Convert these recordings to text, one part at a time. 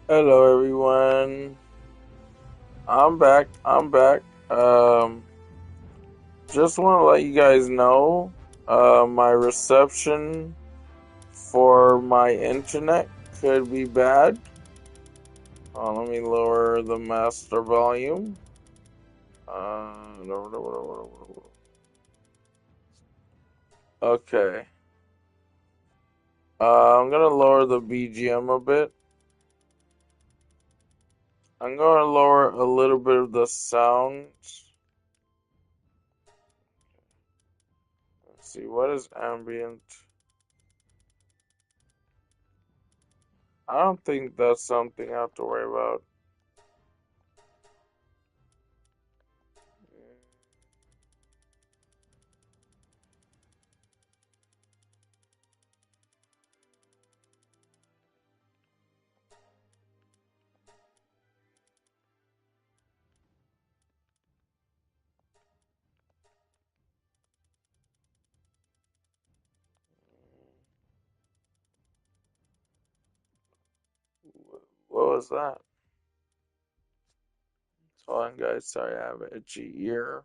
Hello everyone. I'm back. Just want to let you guys know my reception for my internet could be bad. Let me lower the master volume. Okay. I'm gonna lower the BGM a bit. I'm gonna lower a little bit of the sound. Let's see, what is ambient? I don't think that's something I have to worry about. What was that? Hold on, guys. Sorry, I have an itchy ear.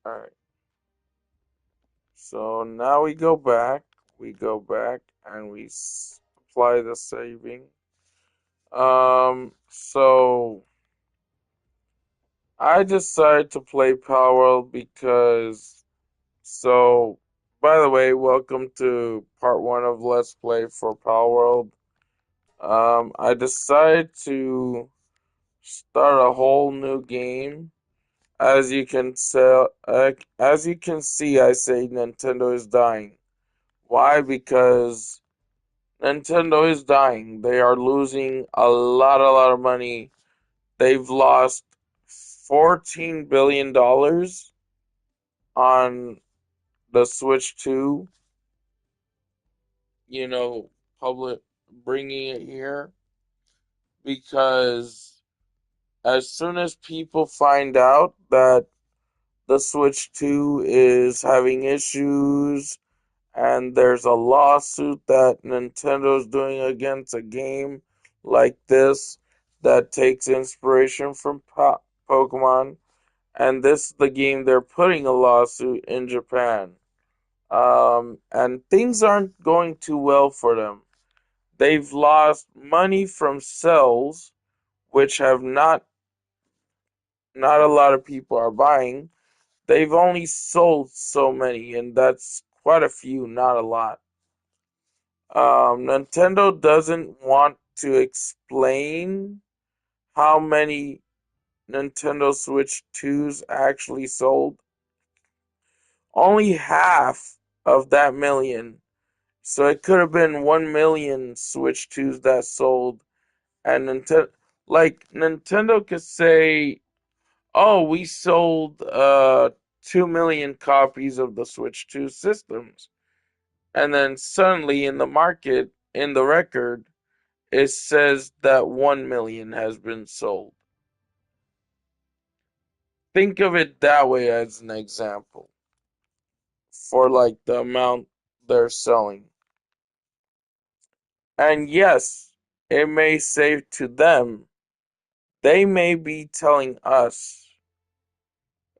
Alright. So now we go back. We go back and we apply the saving. So I decided to play Palworld because. So, by the way, welcome to part one of Let's Play for Palworld. I decided to start a whole new game. As you can see, I say Nintendo is dying. Why? Because Nintendo is dying. They are losing a lot of money. They've lost $14 billion on the Switch 2, you know, public bringing it here because as soon as people find out that the Switch 2 is having issues and there's a lawsuit that Nintendo's doing against a game like this that takes inspiration from Pokemon, and this is the game they're putting a lawsuit in Japan. And things aren't going too well for them. They've lost money from sales, which have not a lot of people are buying. They've only sold so many, and that's quite a few, not a lot. Nintendo doesn't want to explain how many Nintendo Switch 2s actually sold. Only half of that million. So it could have been 1 million Switch 2s that sold. And Nintendo could say, oh, we sold 2 million copies of the Switch 2 systems. And then suddenly in the market, in the record, it says that 1 million has been sold. Think of it that way as an example for like the amount they're selling. And yes, it may say to them, they may be telling us,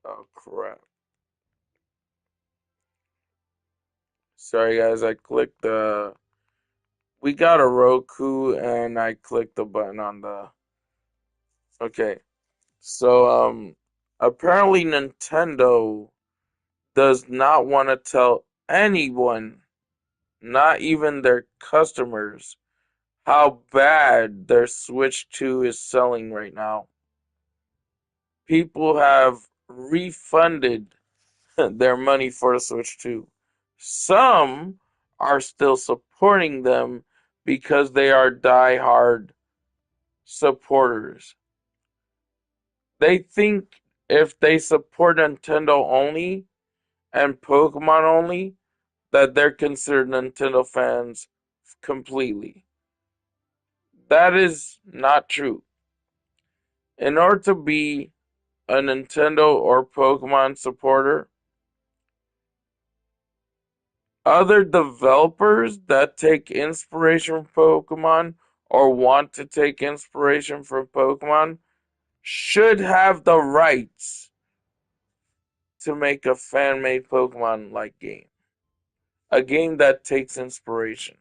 oh crap. Sorry guys, I clicked the, we got a Roku and I clicked the button on the, okay. So, apparently Nintendo does not want to tell anyone, not even their customers, how bad their Switch 2 is selling right now. People have refunded their money for the Switch 2. Some are still supporting them because they are die-hard supporters. They think if they support Nintendo only and Pokemon only, that they're considered Nintendo fans completely. That is not true. In order to be a Nintendo or Pokemon supporter, Other developers that take inspiration from Pokemon or want to take inspiration from Pokemon should have the rights to make a fan made Pokemon like game. A game that takes inspiration.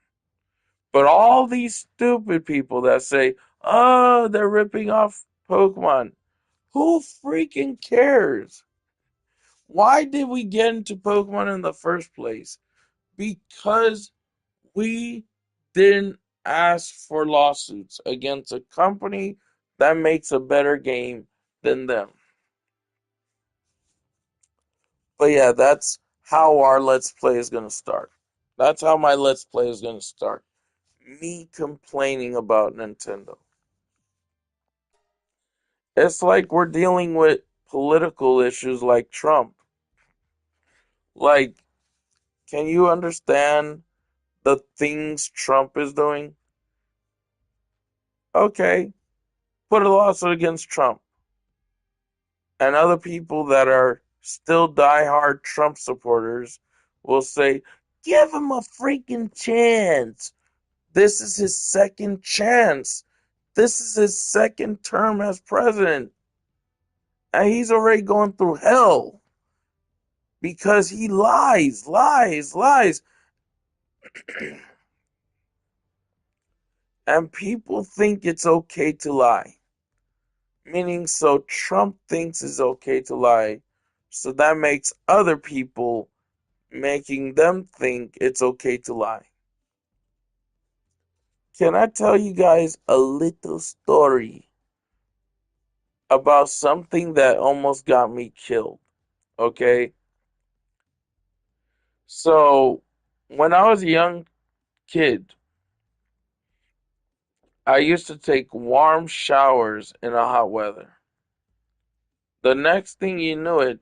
But all these stupid people that say, oh, they're ripping off Pokemon. Who freaking cares? Why did we get into Pokemon in the first place? Because we didn't ask for lawsuits against a company that makes a better game than them. But yeah, that's how our Let's Play is going to start. That's how my Let's Play is going to start. Me complaining about Nintendo. It's like we're dealing with political issues like Trump. Like, can you understand the things Trump is doing? Okay, put a lawsuit against Trump. And other people that are still diehard Trump supporters will say, give him a freaking chance. This is his second chance. This is his second term as president. And he's already going through hell because he lies, lies, lies. And people think it's okay to lie. Meaning, so Trump thinks it's okay to lie. So that makes other people making them think it's okay to lie. Can I tell you guys a little story about something that almost got me killed? Okay. So, when I was a young kid, I used to take warm showers in a hot weather. The next thing you knew it,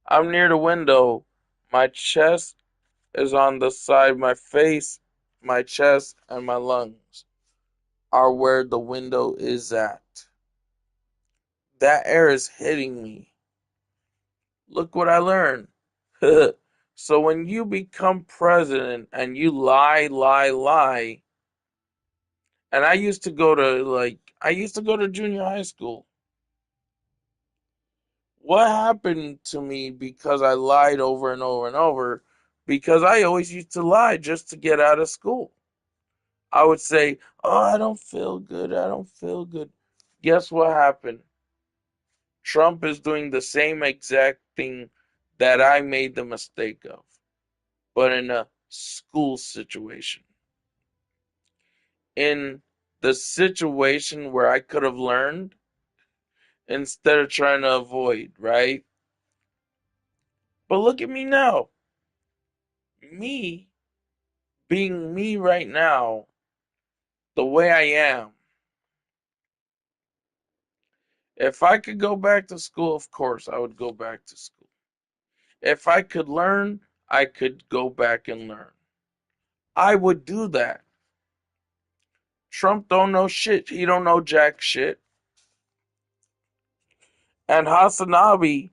I'm near the window. My chest is on the side, my face, my chest, and my lungs are where the window is at. That air is hitting me. Look what I learned. So when you become president and you lie, lie, lie, and I used to go to junior high school. What happened to me because I lied over and over and over? Because I always used to lie just to get out of school. I would say, oh, I don't feel good. I don't feel good. Guess what happened? Trump is doing the same exact thing that I made the mistake of, but in a school situation. In the situation where I could have learned instead of trying to avoid, right? But look at me now. Me being me right now, the way I am. If I could go back to school, of course, I would go back to school. If I could learn, I could go back and learn. I would do that. Trump don't know shit. He don't know jack shit. And Hasanabi,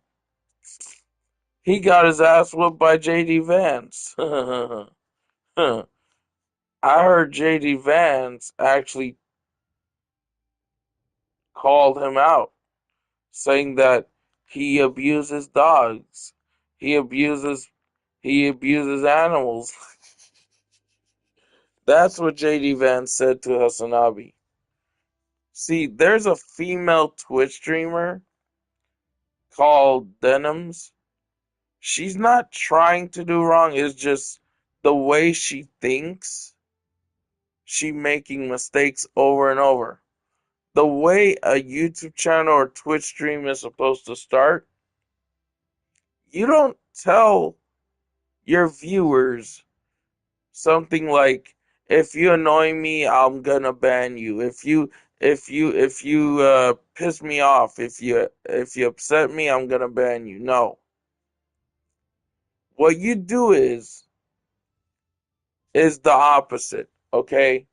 he got his ass whooped by JD Vance. I heard JD Vance actually called him out, saying that he abuses dogs. He abuses he abuses animals. That's what JD Vance said to Hasanabi. See, there's a female Twitch streamer called Denims. She's not trying to do wrong, it's just the way she thinks. She making mistakes over and over. The way a YouTube channel or Twitch stream is supposed to start, you don't tell your viewers something like, if you annoy me, I'm gonna ban you. If you piss me off, if you upset me, I'm gonna ban you. No. What you do is the opposite, okay?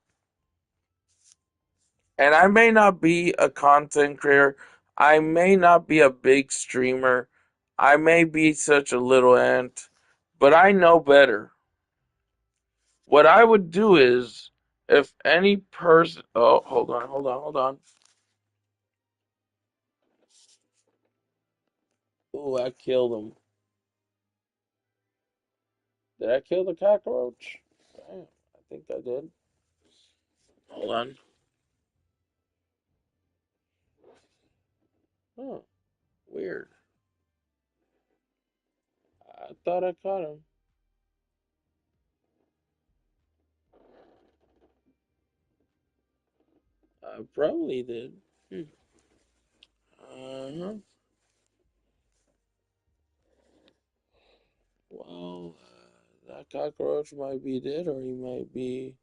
And I may not be a content creator. I may not be a big streamer. I may be such a little ant, But I know better. What I would do is, if any person, oh, hold on. Oh, I killed him. Did I kill the cockroach? Damn, I think I did. Hold on. Huh, weird. I thought I caught him. I probably did. Hmm. Uh-huh. Well, that cockroach might be dead, or he might be.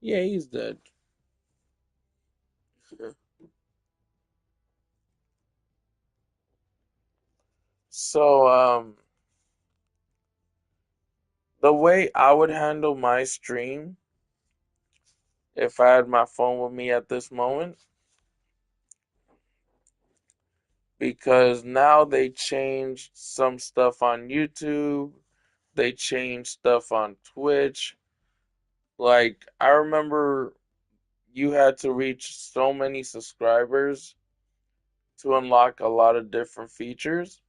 Yeah, he's dead. So, the way I would handle my stream if I had my phone with me at this moment, because now they changed some stuff on YouTube, they changed stuff on Twitch. Like, I remember you had to reach so many subscribers to unlock a lot of different features.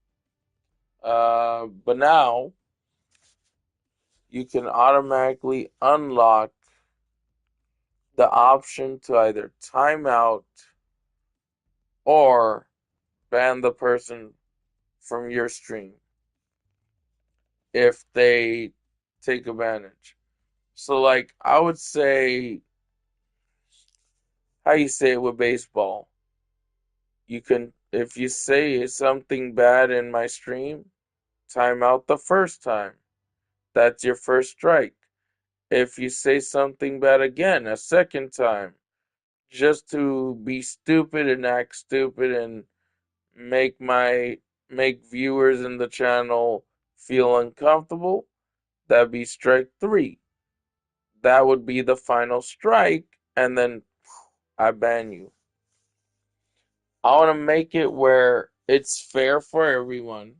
But now you can automatically unlock the option to either time out or ban the person from your stream if they take advantage. So, like, I would say, how you say it with baseball, you can, if you say something bad in my stream, time out the first time. That's your first strike. If you say something bad again a second time, just to be stupid and act stupid and make my make viewers in the channel feel uncomfortable, that'd be strike three. That would be the final strike, and then I ban you. I want to make it where it's fair for everyone,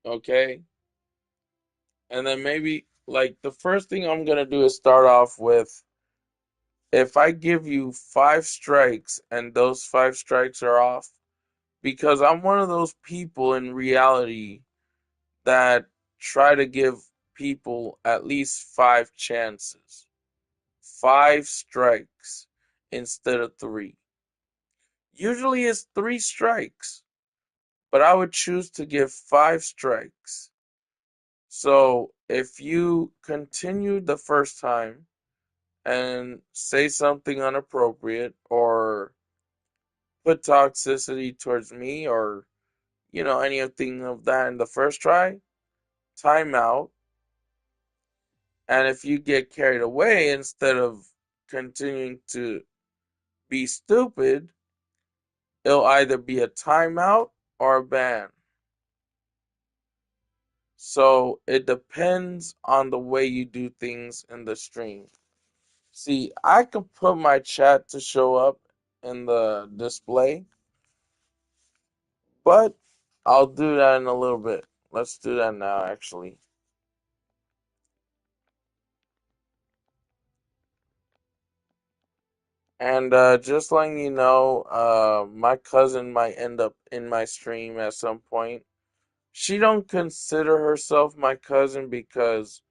okay? And then maybe, like, the first thing I'm gonna do is start off with, if I give you five strikes and those five strikes are off, because I'm one of those people in reality that try to give people at least five chances, five strikes instead of three. Usually it's three strikes, but I would choose to give five strikes. So if you continue the first time and say something inappropriate or put toxicity towards me or anything of that in the first try, timeout. And if you get carried away instead of continuing to be stupid, it'll either be a timeout or a ban. So it depends on the way you do things in the stream. See, I could put my chat to show up in the display, but I'll do that in a little bit. Let's do that now, actually. And just letting you know, my cousin might end up in my stream at some point. She don't consider herself my cousin because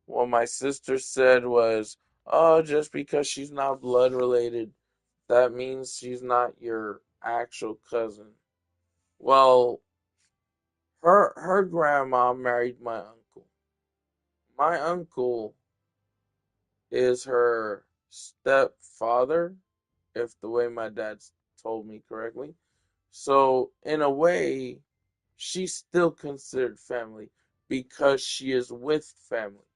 what my sister said was, "Oh, just because she's not blood related, that means she's not your actual cousin." Well, her grandma married my uncle. My uncle is her stepfather, if the way my dad told me correctly. So, in a way, she's still considered family because she is with family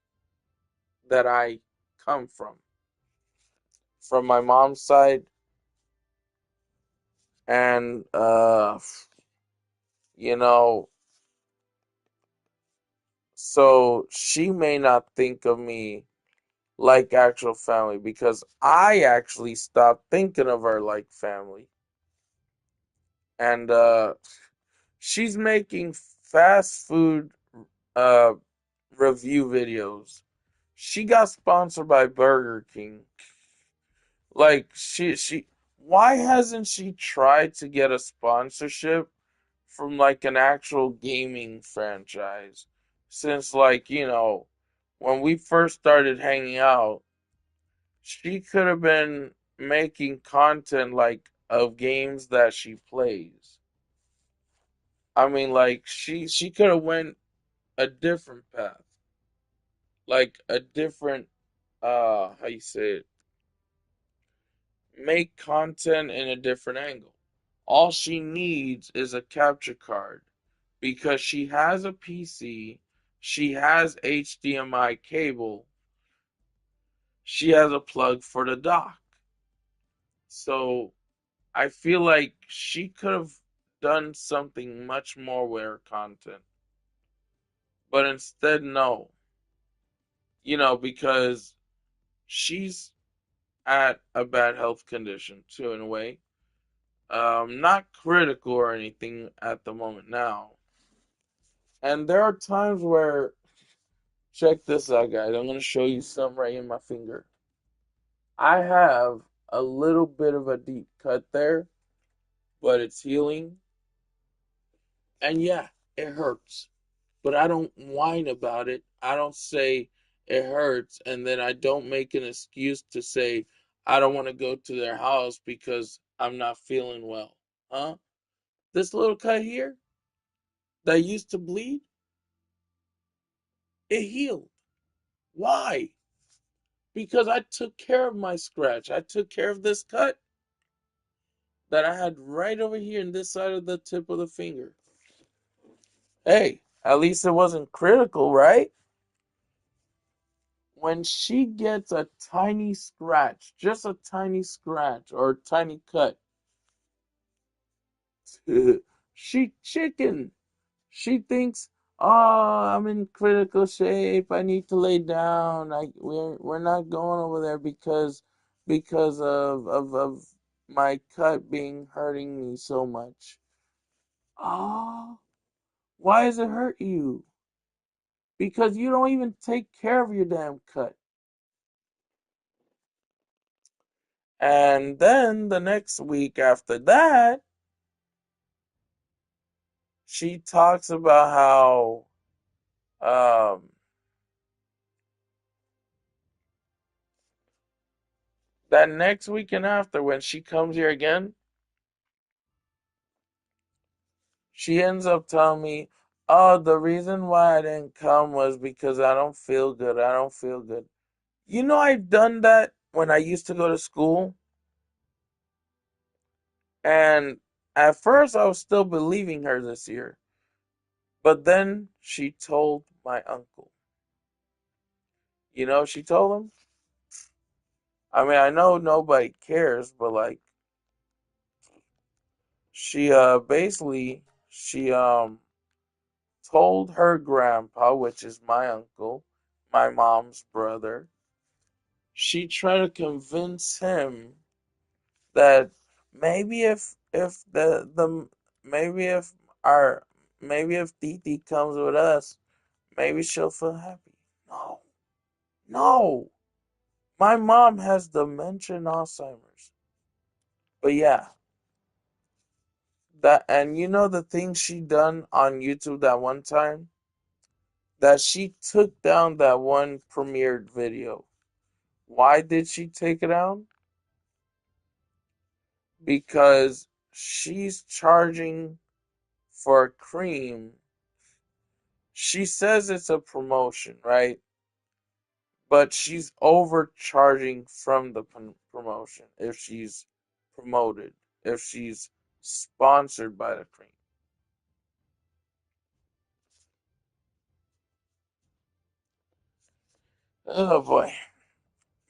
that I come from. From my mom's side, and you know, so she may not think of me like actual family because I actually stopped thinking of her like family. And she's making fast food uh review videos. She got sponsored by Burger King. Like she why hasn't she tried to get a sponsorship from like an actual gaming franchise? Since like, when we first started hanging out, she could have been making content like of games that she plays. I mean like she could have went a different path. Like a different how you say it, make content in a different angle. All she needs is a capture card because she has a PC, she has HDMI cable, she has a plug for the dock. So I feel like she could have done something much more with her content. But instead, no. Because she's at a bad health condition too, in a way. Not critical or anything at the moment now. And there are times where, check this out, guys. I'm going to show you something right in my finger. I have a little bit of a deep cut there, but it's healing. And yeah, it hurts. But I don't whine about it. I don't say it hurts. And then I don't make an excuse to say I don't want to go to their house because I'm not feeling well. Huh? This little cut here that used to bleed, it healed. Why? Because I took care of my scratch. I took care of this cut that I had right over here in this side of the tip of the finger. Hey, at least it wasn't critical, right? When she gets a tiny scratch, just a tiny scratch or a tiny cut, she chicken. She thinks, "Oh, I'm in critical shape. I need to lay down. We're not going over there because of my cut being hurting me so much." Oh, why does it hurt you? Because you don't even take care of your damn cut. And then the next week after that, she talks about how that next weekend after when she comes here again, she ends up telling me, "Oh, the reason why I didn't come was because I don't feel good. I don't feel good." I've done that when I used to go to school, and at first I was still believing her this year. But then she told my uncle. She told him? I mean, I know nobody cares, but like she basically she told her grandpa, which is my uncle, my mom's brother. She tried to convince him that maybe if the maybe if our maybe if Titi comes with us, maybe she'll feel happy. No, no. My mom has dementia and Alzheimer's. But yeah, that and the thing she done on YouTube that one time, that she took down that one premiered video. Why did she take it down? Because she's charging for a cream. She says it's a promotion, right? But she's overcharging from the promotion if she's promoted, if she's sponsored by the cream. Oh boy.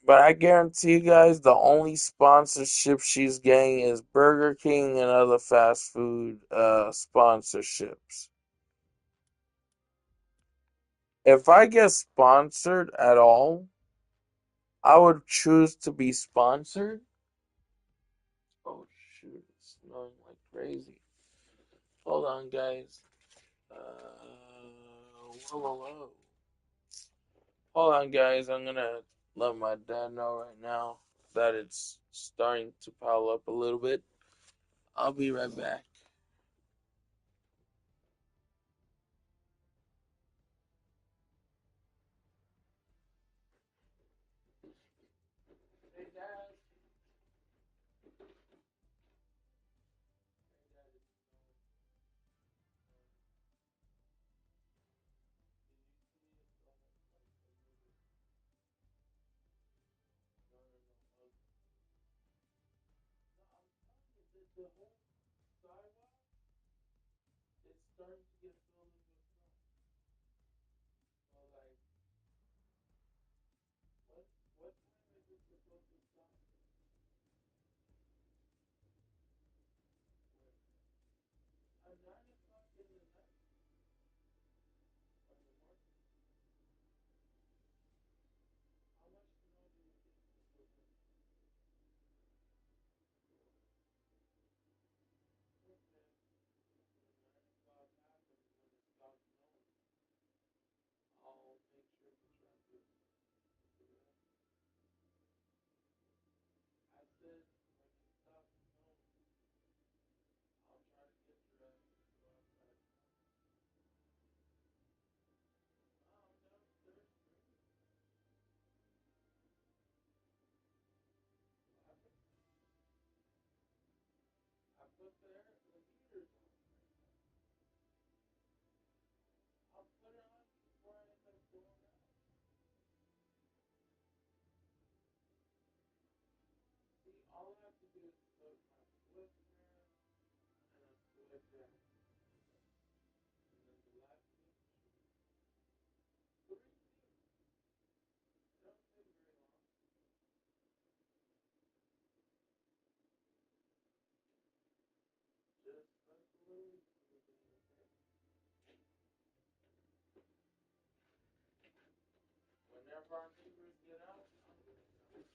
But I guarantee you guys the only sponsorship she's getting is Burger King and other fast food sponsorships. If I get sponsored at all, I would choose to be sponsored. Oh shoot, it's snowing like crazy. Hold on, guys. Whoa, whoa, whoa. Hold on, guys. I'm gonna let my dad know right now that it's starting to pile up a little bit. I'll be right back. Hey, Dad. The whole sidewalk is starting to get filled with snow. So, like, what what time is it supposed to stop? At 9 o'clock in the night or in the morning? How much snow do you think this will bring? Okay. When 9 o'clock happens, when it stops snowing, I'll make sure to try to do that. I said when it stops snowing, I'll try to get dressed and go outside. Oh, downstairs screaming. I put, I put the heaters on. I'll put it on before I end up going out. See, all I have to do is put my sweatpants and a sweat jacket. And then the last thing, three things. It don't take very long. Just slowly everything, okay? Whenever our neighbors get out, I'm going out.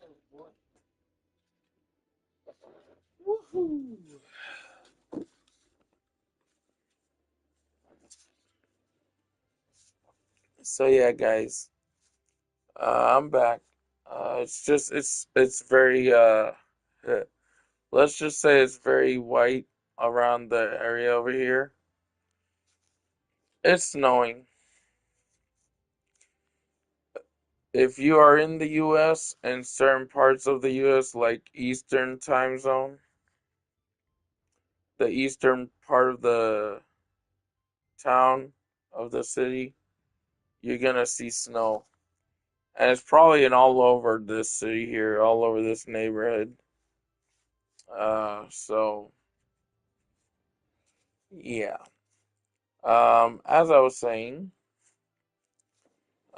Oh boy. Woohoo! So yeah, guys, I'm back. It's just it's very uh, let's just say it's very white around the area over here. It's snowing. If you are in the US and certain parts of the US like Eastern time zone, the eastern part of the town of the city, you're gonna see snow. And it's probably in all over this city here, all over this neighborhood. So yeah. As I was saying,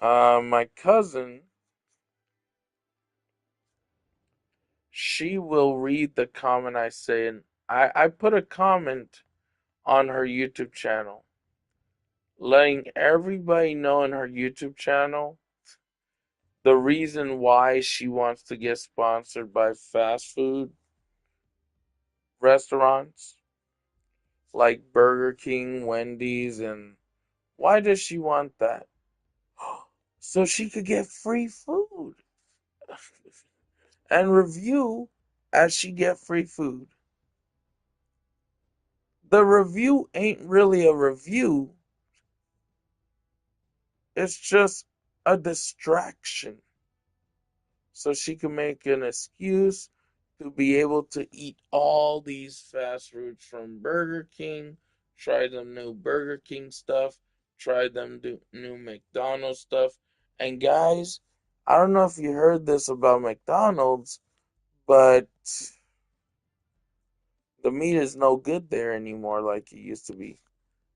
my cousin, she will read the comment I say, and I put a comment on her YouTube channel, letting everybody know in her YouTube channel the reason why she wants to get sponsored by fast food restaurants like Burger King, Wendy's, and why does she want that? So she could get free food and review as she get free food. The review ain't really a review, it's just a distraction. So she can make an excuse to be able to eat all these fast foods from Burger King, try them new Burger King stuff, try them new McDonald's stuff. And guys, I don't know if you heard this about McDonald's, but the meat is no good there anymore like it used to be.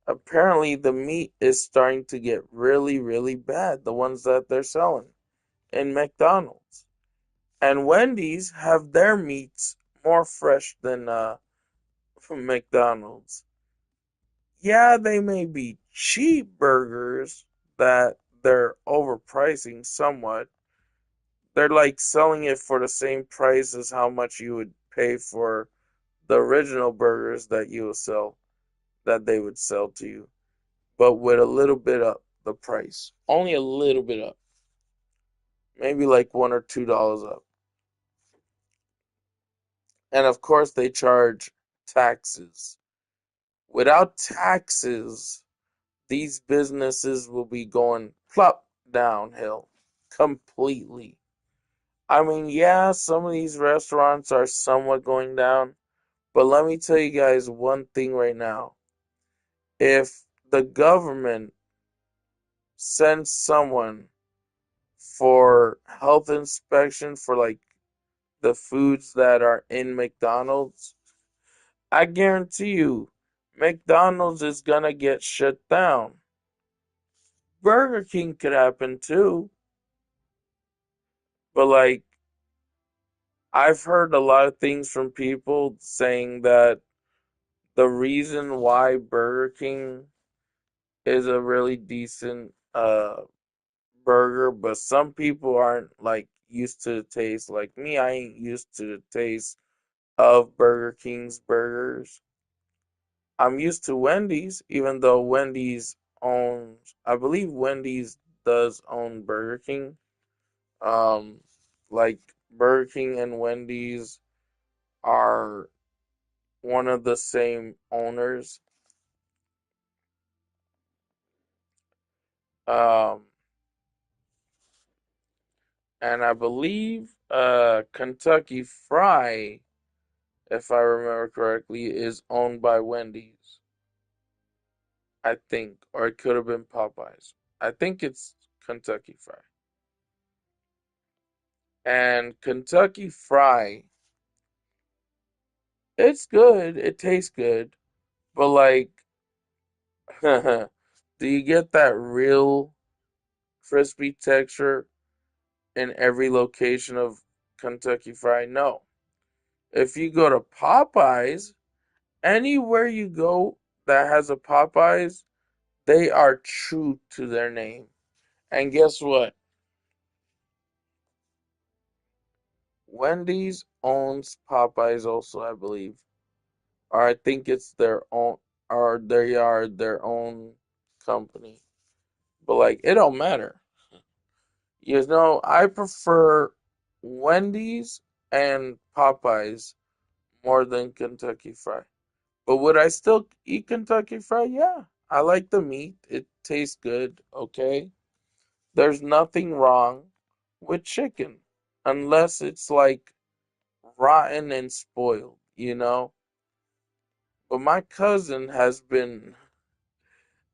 Apparently, the meat is starting to get really, really bad, the ones that they're selling in McDonald's. And Wendy's have their meats more fresh than from McDonald's. Yeah, they may be cheap burgers that they're overpricing somewhat. They're like selling it for the same price as how much you would pay for the original burgers that you would sell that they would sell to you, but with a little bit up the price. Only a little bit up. Maybe like $1 or $2 up. And of course they charge taxes. Without taxes, these businesses will be going plop downhill completely. I mean, yeah, some of these restaurants are somewhat going down, but let me tell you guys one thing right now. If the government sends someone for health inspection for like the foods that are in McDonald's, I guarantee you McDonald's is gonna get shut down. Burger King could happen too, but like I've heard a lot of things from people saying that the reason why Burger King is a really decent burger, but some people aren't like used to the taste. Like me, I ain't used to the taste of Burger King's burgers. I'm used to Wendy's, even though Wendy's owns, I believe Wendy's does own Burger King. Um, like Burger King and Wendy's are one of the same owners. Um, and I believe Kentucky Fry, if I remember correctly, is owned by Wendy's. I think, or it could have been Popeyes. I think it's Kentucky Fry. And Kentucky Fry, it's good. It tastes good, but like, do you get that real crispy texture in every location of Kentucky Fried? No. If you go to Popeyes, anywhere you go that has a Popeyes, they are true to their name. And guess what? Wendy's owns Popeyes also, I believe. Or I think it's their own, or they are their own company. But like, it don't matter. You know, I prefer Wendy's and Popeyes more than Kentucky Fried. But would I still eat Kentucky Fried? Yeah. I like the meat. It tastes good, okay? There's nothing wrong with chicken unless it's like rotten and spoiled, you know? But my cousin has been,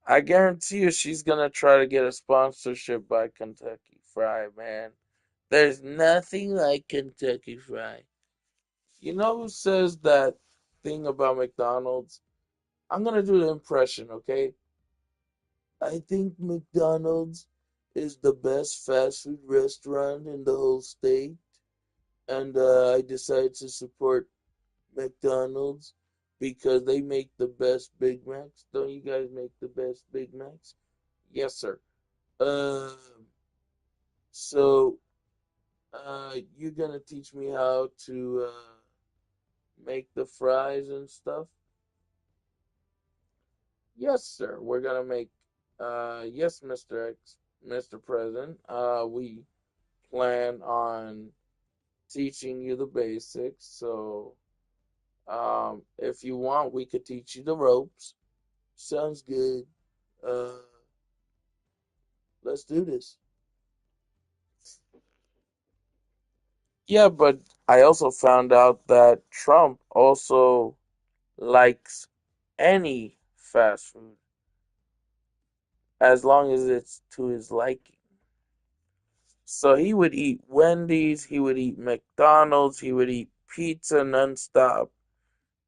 I guarantee you she's gonna try to get a sponsorship by Kentucky Fried, man. There's nothing like Kentucky Fried. You know who says that thing about McDonald's? I'm gonna do the impression, okay? I think McDonald's is the best fast food restaurant in the whole state, and I decided to support McDonald's because they make the best Big Macs. Don't you guys make the best Big Macs? Yes, sir. Um, so you're gonna teach me how to make the fries and stuff? Yes, sir. We're gonna make. Yes, Mr. Mr. President. We plan on teaching you the basics. So, if you want, we could teach you the ropes. Sounds good. Uh, let's do this. Yeah, but I also found out that Trump also likes any fast food as long as it's to his liking. So he would eat Wendy's, he would eat McDonald's, he would eat pizza nonstop.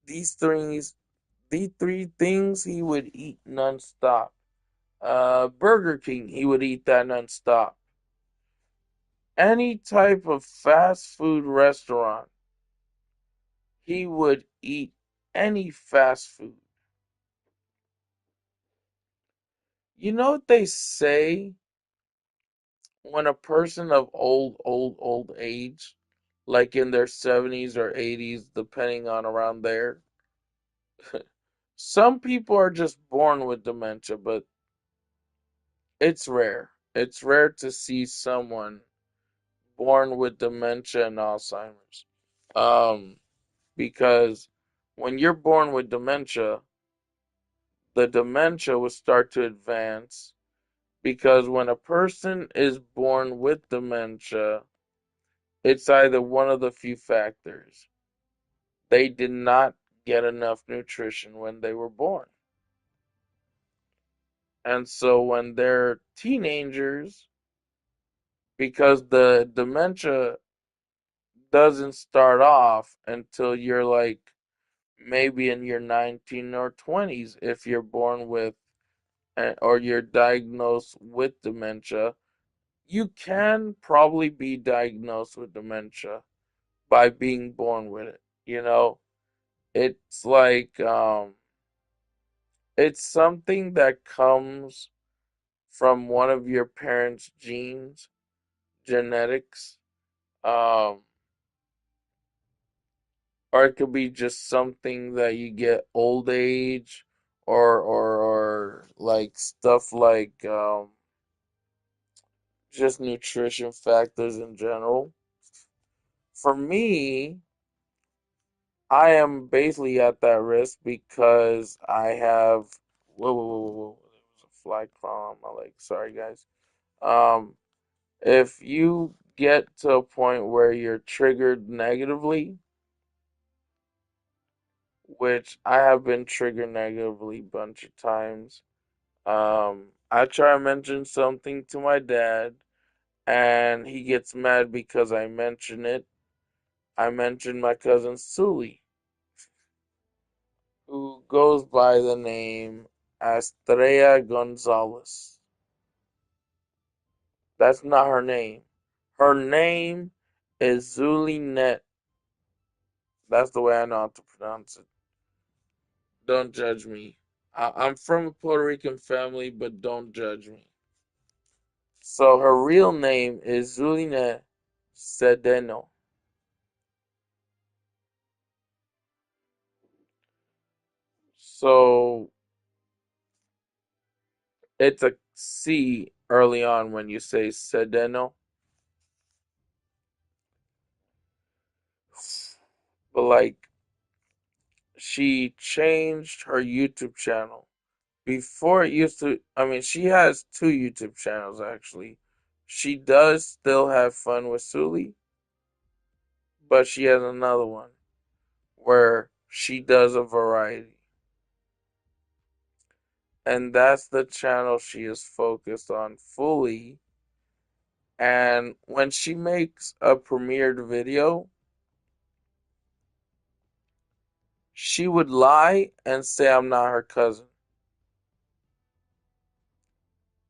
These three things he would eat nonstop. Burger King, he would eat that nonstop. Any type of fast food restaurant, he would eat any fast food. You know what they say when a person of old age, like in their 70s or 80s, depending on around there, some people are just born with dementia, but it's rare. It's rare to see someone born with dementia and Alzheimer's. Um, because when you're born with dementia, the dementia will start to advance. Because when a person is born with dementia, it's either one of the few factors. They did not get enough nutrition when they were born. And so when they're teenagers, because the dementia doesn't start off until you're like maybe in your 19 or 20s if you're born with or you're diagnosed with dementia. You can probably be diagnosed with dementia by being born with it. You know, it's like it's something that comes from one of your parents' genes, genetics, um, or it could be just something that you get old age, or like stuff like just nutrition factors in general. For me, I am basically at that risk because I have whoa. There was a fly crawling on my leg. Sorry guys. Um if you get to a point where you're triggered negatively, which I have been triggered negatively a bunch of times, I try to mention something to my dad and he gets mad because I mention it. I mentioned my cousin Sully, who goes by the name Estrella Gonzalez. That's not her name. Her name is Zulinet. That's the way I know how to pronounce it. Don't judge me. I'm from a Puerto Rican family, but don't judge me. So her real name is Zulinet Sedeno. So it's a C early on when you say Sedeno. But like she changed her YouTube channel. Before it used to, I mean, she has two YouTube channels actually. She does still have fun with Sully, but she has another one where she does a variety. And that's the channel she is focused on fully. And when she makes a premiered video, she would lie and say I'm not her cousin.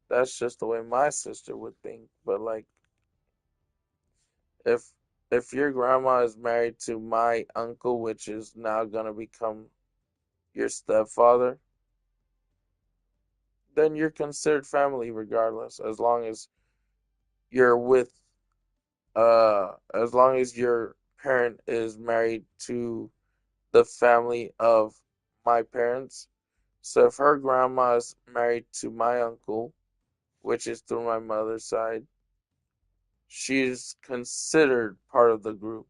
That's just the way my sister would think. But like if your grandma is married to my uncle, which is now gonna become your stepfather, then you're considered family regardless, you're with as long as your parent is married to the family of my parents. So if her grandma is married to my uncle, which is through my mother's side, she's considered part of the group.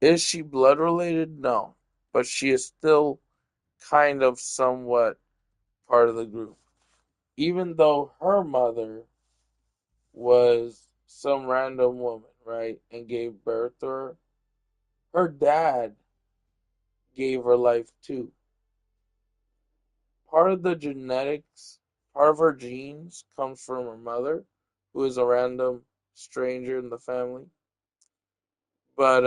Is she blood related? No. But she is still kind of somewhat part of the group. Even though her mother was some random woman, right, and gave birth to her, her dad gave her life too. Part of the genetics, part of her genes comes from her mother, who is a random. stranger in the family. But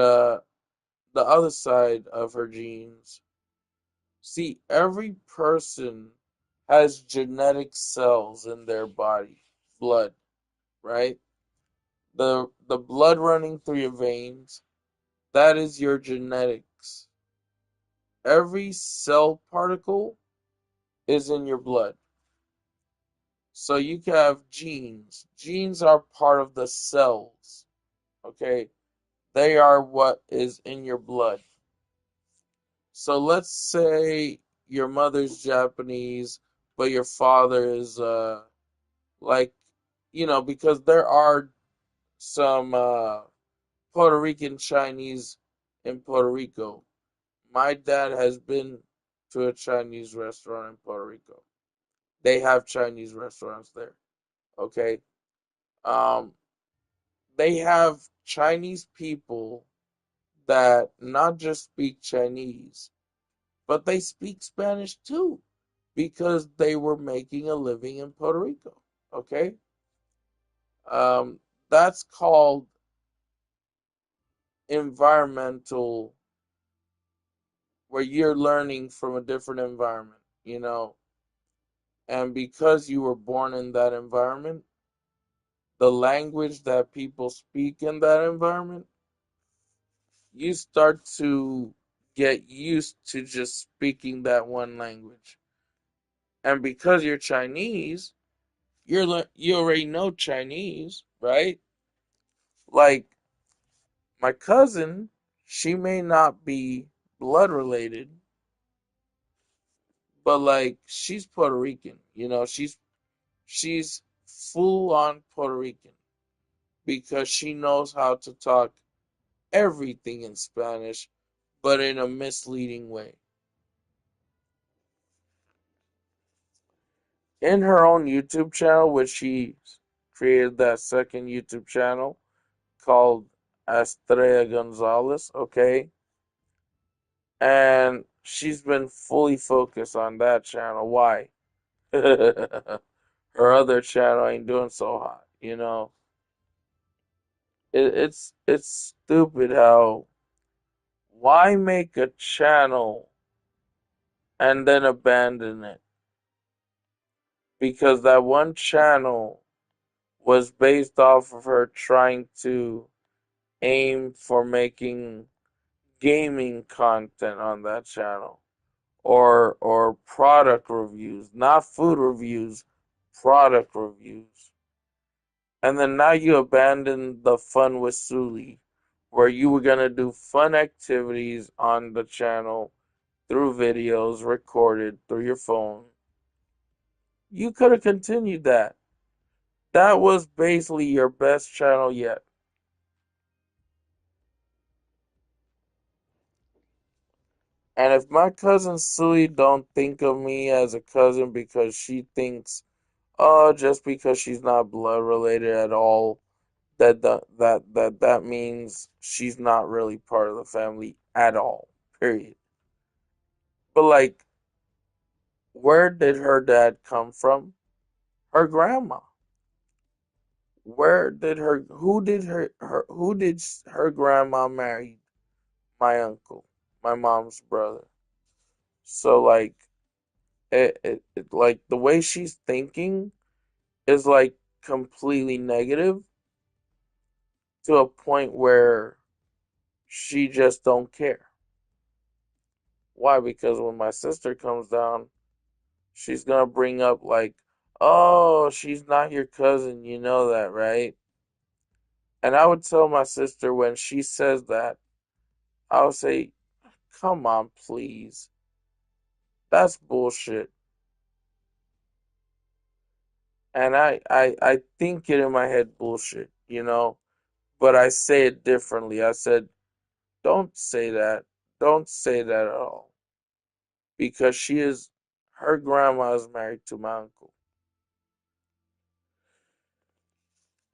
the other side of her genes. See, every person has genetic cells in their body, blood, right? The blood running through your veins, that is your genetics. Every cell particle is in your blood. So you can have genes. Genes are part of the cells. Okay? They are what is in your blood. So let's say your mother's Japanese, but your father is like, because there are some Puerto Rican Chinese in Puerto Rico. My dad has been to a Chinese restaurant in Puerto Rico. They have Chinese restaurants there. Okay. Um, they have Chinese people that not just speak Chinese, but they speak Spanish too because they were making a living in Puerto Rico. Okay. That's called environmental, where you're learning from a different environment. And because you were born in that environment, the language that people speak in that environment, you start to get used to just speaking that one language. And because you're Chinese, you already know Chinese, right? Like my cousin, she may not be blood related, but like she's Puerto Rican. She's full on Puerto Rican because she knows how to talk everything in Spanish, but in a misleading way. In her own YouTube channel, which she created that second YouTube channel called Estrella Gonzalez, okay? And she's been fully focused on that channel. Why? Her other channel ain't doing so hot. It's stupid how, why make a channel and then abandon it? Because that one channel was based off of her trying to aim for making gaming content on that channel, or product reviews, not food reviews, product reviews. And then now you abandon the fun with Sully, where you were gonna do fun activities on the channel through videos recorded through your phone. You could have continued that. That was basically your best channel yet. And if my cousin Sui don't think of me as a cousin because she thinks, oh, just because she's not blood related at all, that means she's not really part of the family at all. Period. But like, where did her dad come from? Her grandma. Who did her grandma marry? My uncle, my mom's brother. So like, like the way she's thinking is like completely negative to a point where she just don't care. Why? Because when my sister comes down, she's gonna bring up like, "Oh, she's not your cousin, you know that, right?" And I would tell my sister when she says that, I would say, "Come on, please. That's bullshit." And I think it in my head bullshit. But I say it differently. I said, don't say that. Don't say that at all. Because her grandma is married to my uncle.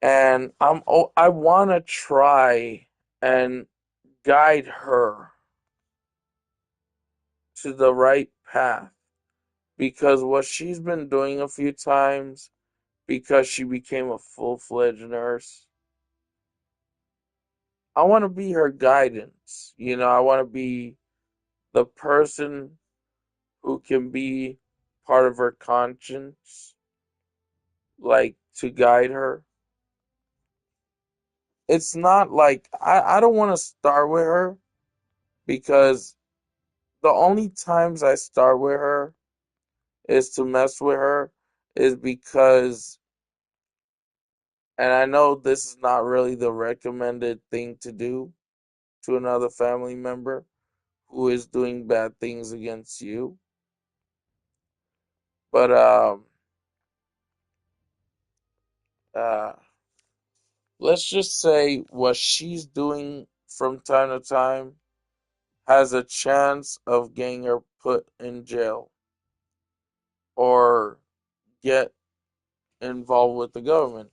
And I want to try and guide her to the right path. Because what she's been doing a few times, because she became a full-fledged nurse, I want to be her guidance. I want to be the person who can be part of her conscience, like to guide her. It's not like I don't want to start with her because the only times I start with her is to mess with her is because, and I know this is not really the recommended thing to do to another family member who is doing bad things against you. But uh, let's just say what she's doing from time to time has a chance of getting her put in jail or get involved with the government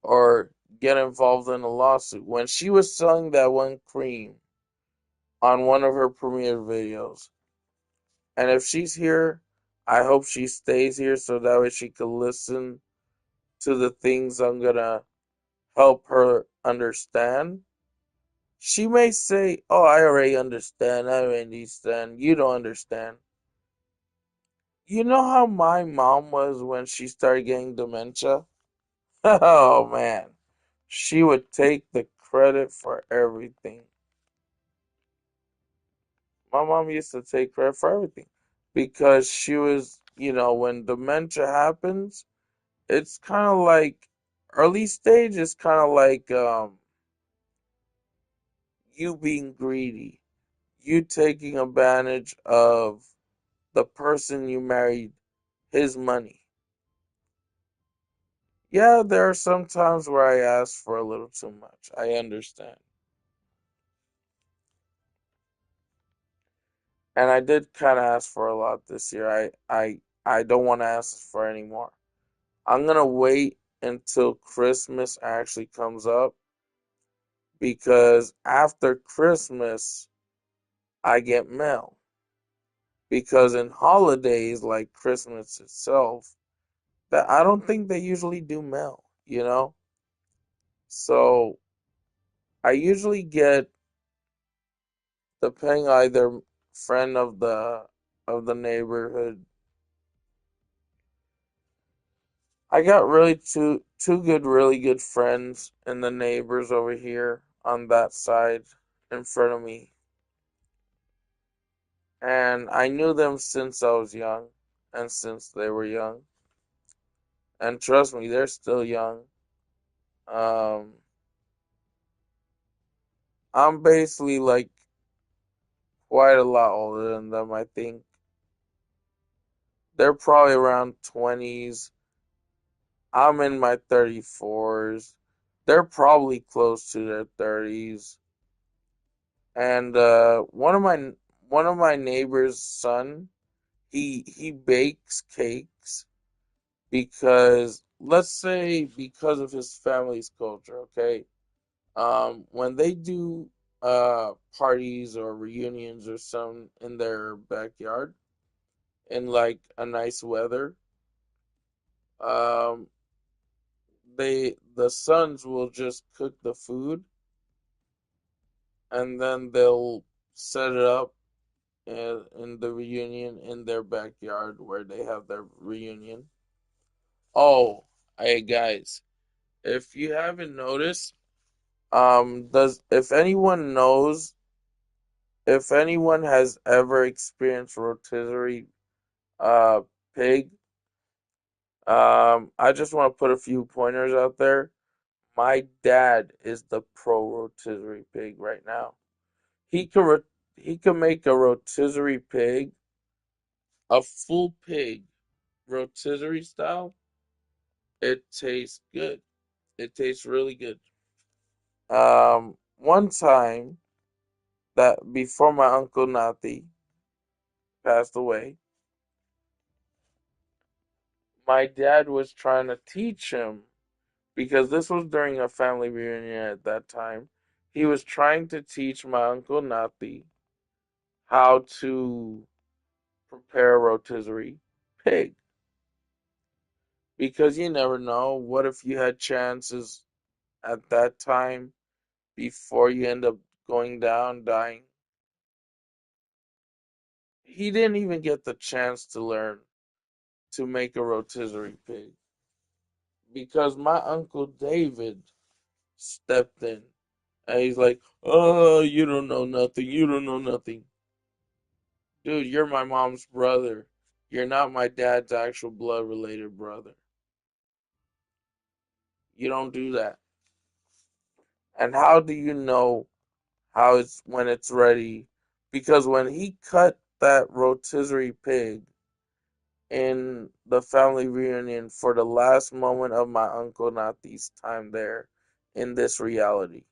or get involved in a lawsuit. When she was selling that one cream on one of her premiere videos, and if she's here, I hope she stays here so that way she can listen to the things I'm gonna help her understand. She may say, "Oh, I already understand. I already understand. You don't understand." You know how my mom was when she started getting dementia? Oh man, she would take the credit for everything. My mom used to take credit for everything because she was, when dementia happens, it's kind of like early stage is kind of like you being greedy, you taking advantage of the person you married, his money. Yeah, there are some times where I ask for a little too much. I understand. And I did kind of ask for a lot this year. I don't want to ask for any more. I'm gonna wait until Christmas actually comes up because after Christmas I get mail. Because in holidays like Christmas itself, that I don't think they usually do mail. So I usually get, depending on either friend of the neighborhood. I got really two good, really good friends and the neighbors over here on that side in front of me. And I knew them since I was young and since they were young. And trust me, they're still young. Um, I'm basically like quite a lot older than them, I think. They're probably around 20s. I'm in my 34s. They're probably close to their 30s. And one of my neighbor's son, he bakes cakes because, let's say, because of his family's culture, okay? When they do parties or reunions or some in their backyard in like a nice weather, um the sons will just cook the food and then they'll set it up in the reunion in their backyard where they have their reunion. Oh, hey guys, if you haven't noticed, does if anyone knows if anyone has ever experienced rotisserie uh pig, I just want to put a few pointers out there. My dad is the pro rotisserie pig right now. He can he can make a rotisserie pig, a full pig, rotisserie style. It tastes good. It tastes really good. One time that before my uncle Nati passed away, my dad was trying to teach him because this was during a family reunion at that time. He was trying to teach my uncle Nati how to prepare a rotisserie pig because you never know. What if you had chances at that time before you end up going down, dying. He didn't even get the chance to learn to make a rotisserie pig because my Uncle David stepped in and he's like, "Oh, you don't know nothing. You don't know nothing." Dude, you're my mom's brother. You're not my dad's actual blood related brother. You don't do that. And how do you know how it's when it's ready? Because when he cut that rotisserie pig in the family reunion for the last moment of my uncle Nati's time there in this reality,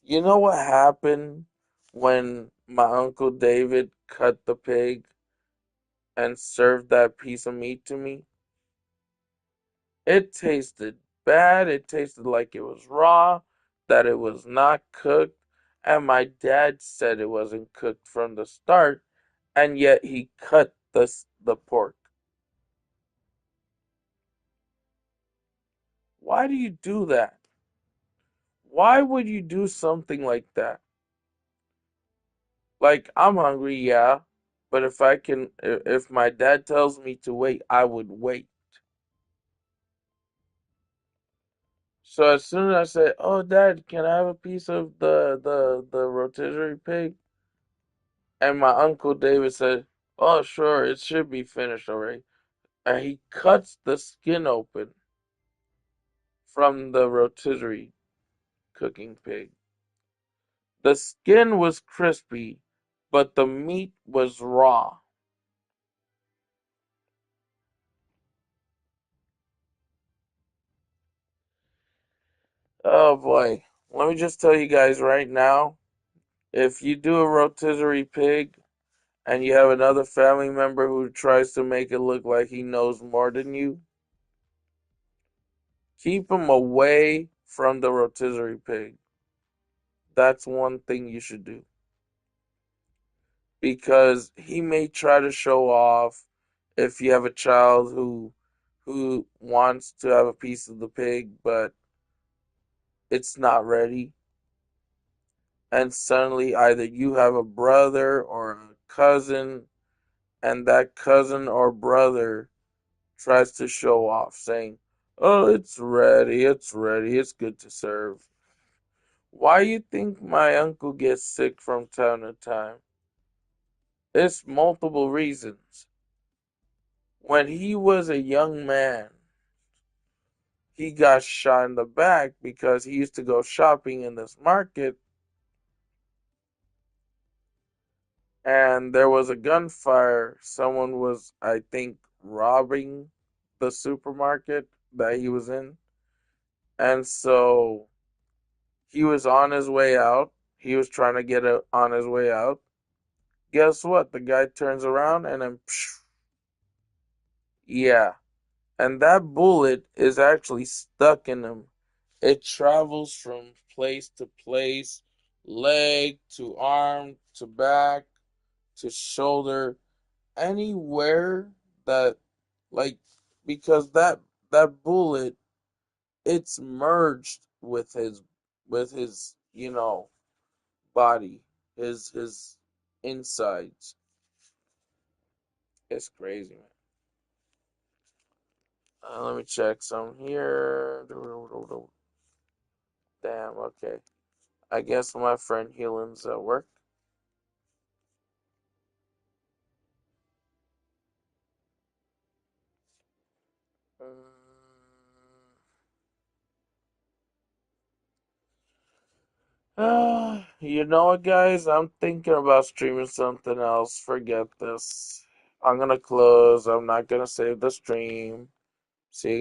you know what happened when my uncle David cut the pig and served that piece of meat to me? It tasted bad. It tasted like it was raw, that it was not cooked. And my dad said it wasn't cooked from the start, and yet he cut the pork. Why do you do that? Why would you do something like that? Like, I'm hungry, yeah, but if my dad tells me to wait, I would wait. So as soon as I say, "Oh, Dad, can I have a piece of the rotisserie pig?" And my uncle David said, "Oh, sure, it should be finished already." And he cuts the skin open from the rotisserie cooking pig. The skin was crispy, but the meat was raw. Oh boy. Let me just tell you guys right now, if you do a rotisserie pig and you have another family member who tries to make it look like he knows more than you, keep him away from the rotisserie pig. That's one thing you should do. Because he may try to show off if you have a child who wants to have a piece of the pig but it's not ready, and suddenly either you have a brother or a cousin, and that cousin or brother tries to show off saying, "Oh, it's ready, it's good to serve." Why you think my uncle gets sick from time to time? It's multiple reasons. When he was a young man, he got shot in the back because he used to go shopping in this market and there was a gunfire. Someone was, I think, robbing the supermarket that he was in. And so he was on his way out. He was trying to on his way out. Guess what? The guy turns around and then, psh, yeah. And that bullet is actually stuck in him. It travels from place to place, leg to arm to back to shoulder, anywhere that like because that bullet it's merged with his body, his insides. It's crazy, man. Let me check some here. Damn, okay. I guess my friend Helen's at work. You know what, guys? I'm thinking about streaming something else. Forget this. I'm gonna close. I'm not gonna save the stream. See you